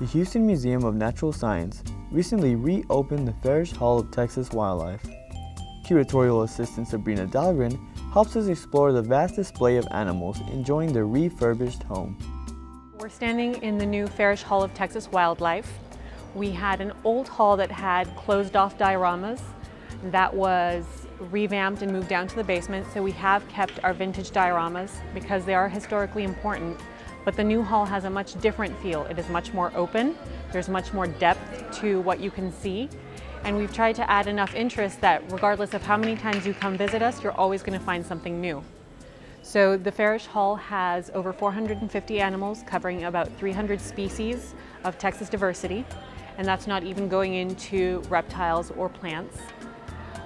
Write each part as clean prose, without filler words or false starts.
The Houston Museum of Natural Science recently reopened the Farish Hall of Texas Wildlife. Curatorial assistant Sabrina Dahlgren helps us explore the vast display of animals enjoying their refurbished home. We're standing in the new Farish Hall of Texas Wildlife. We had an old hall that had closed-off dioramas that was revamped and moved down to the basement, so we have kept our vintage dioramas because they are historically important. But the new hall has a much different feel. It is much more open, there's much more depth to what you can see, and we've tried to add enough interest that regardless of how many times you come visit us, you're always going to find something new. So the Farish Hall has over 450 animals covering about 300 species of Texas diversity, and that's not even going into reptiles or plants.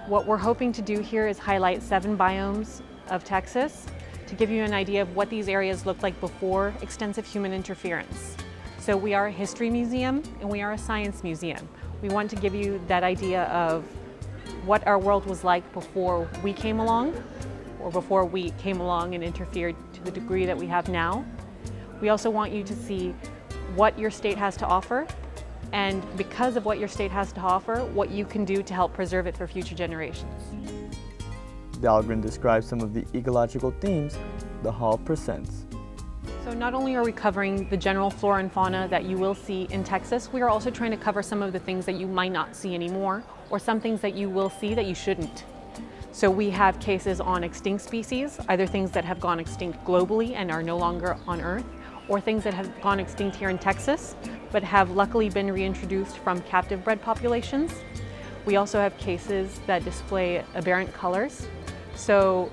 What we're hoping to do here is highlight 7 biomes of Texas to give you an idea of what these areas looked like before extensive human interference. So we are a history museum and we are a science museum. We want to give you that idea of what our world was like before we came along, or before we came along and interfered to the degree that we have now. We also want you to see what your state has to offer, and because of what your state has to offer, what you can do to help preserve it for future generations. Dahlgren describes some of the ecological themes the hall presents. So not only are we covering the general flora and fauna that you will see in Texas, we are also trying to cover some of the things that you might not see anymore, or some things that you will see that you shouldn't. So we have cases on extinct species, either things that have gone extinct globally and are no longer on Earth, or things that have gone extinct here in Texas, but have luckily been reintroduced from captive bred populations. We also have cases that display aberrant colors. So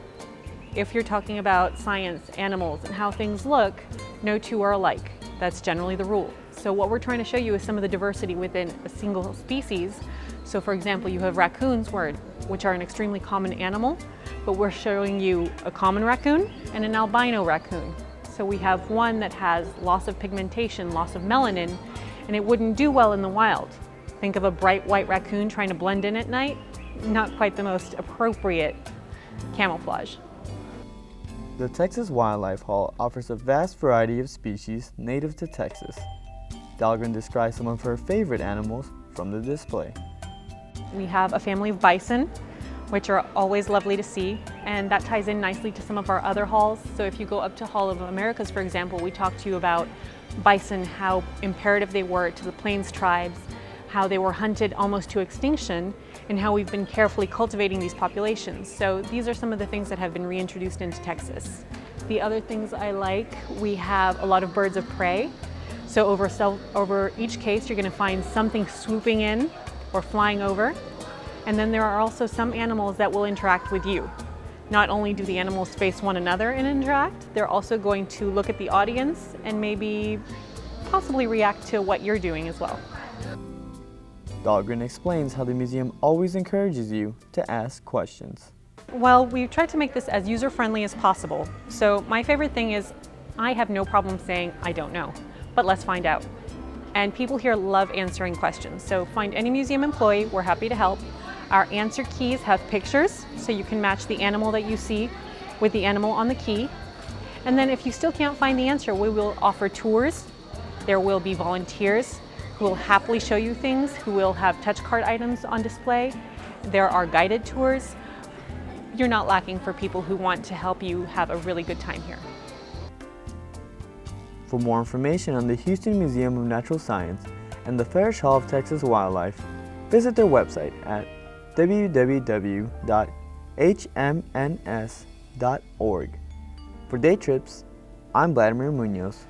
if you're talking about science, animals, and how things look, no two are alike. That's generally the rule. So what we're trying to show you is some of the diversity within a single species. So for example, you have raccoons, which are an extremely common animal, but we're showing you a common raccoon and an albino raccoon. So we have one that has loss of pigmentation, loss of melanin, and it wouldn't do well in the wild. Think of a bright white raccoon trying to blend in at night, not quite the most appropriate camouflage. The Texas Wildlife Hall offers a vast variety of species native to Texas. Dahlgren describes some of her favorite animals from the display. We have a family of bison, which are always lovely to see, and that ties in nicely to some of our other halls. So if you go up to Hall of Americas, for example, we talk to you about bison, how imperative they were to the Plains tribes, how they were hunted almost to extinction, and how we've been carefully cultivating these populations. So these are some of the things that have been reintroduced into Texas. The other things I like, we have a lot of birds of prey. So over each case, you're going to find something swooping in or flying over. And then there are also some animals that will interact with you. Not only do the animals face one another and interact, they're also going to look at the audience and maybe possibly react to what you're doing as well. Dahlgren explains how the museum always encourages you to ask questions. Well, we've tried to make this as user-friendly as possible. So my favorite thing is I have no problem saying I don't know, but let's find out. And people here love answering questions. So find any museum employee, we're happy to help. Our answer keys have pictures, so you can match the animal that you see with the animal on the key. And then if you still can't find the answer, we will offer tours. There will be volunteers who will happily show you things, who will have touch card items on display. There are guided tours. You're not lacking for people who want to help you have a really good time here. For more information on the Houston Museum of Natural Science and the Farish Hall of Texas Wildlife, visit their website at www.hmns.org. For Day Trips, I'm Bladimir Munoz.